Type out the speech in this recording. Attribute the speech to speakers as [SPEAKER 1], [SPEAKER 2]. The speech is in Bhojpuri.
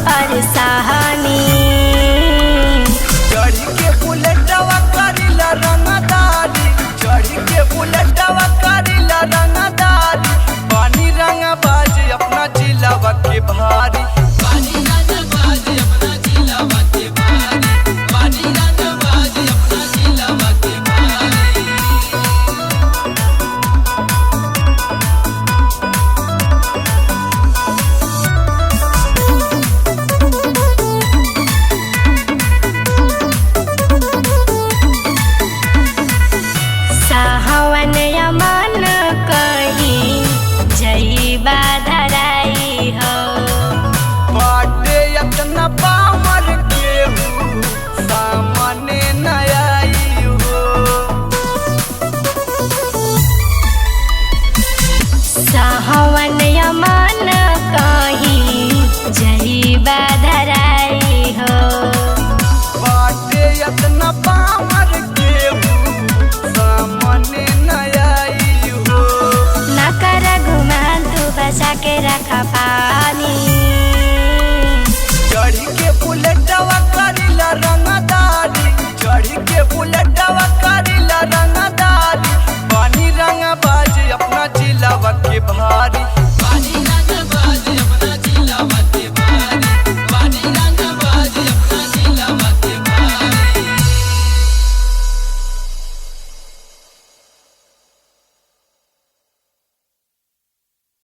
[SPEAKER 1] परेशानी
[SPEAKER 2] चढ़ी के बुलेटवा करिला रंगदारी, चढ़ी के बुलेटवा करिला रंगदारी, पानी रंग बाज अपना जिलावा के भारी, पानी रंग बाज अपना जिलावा के भारी, पानी रंग बाज अपना जिलावा के भारी।
[SPEAKER 1] धराई हो
[SPEAKER 2] बाटे इतना पावर केहू सामने न आई हो,
[SPEAKER 1] साहवन यमन कहीं जईबा धराई हो,
[SPEAKER 2] बाटे इतना पावर केहू सामने न आई हो,
[SPEAKER 1] न कर घुमान तू बचा के रखा पानी।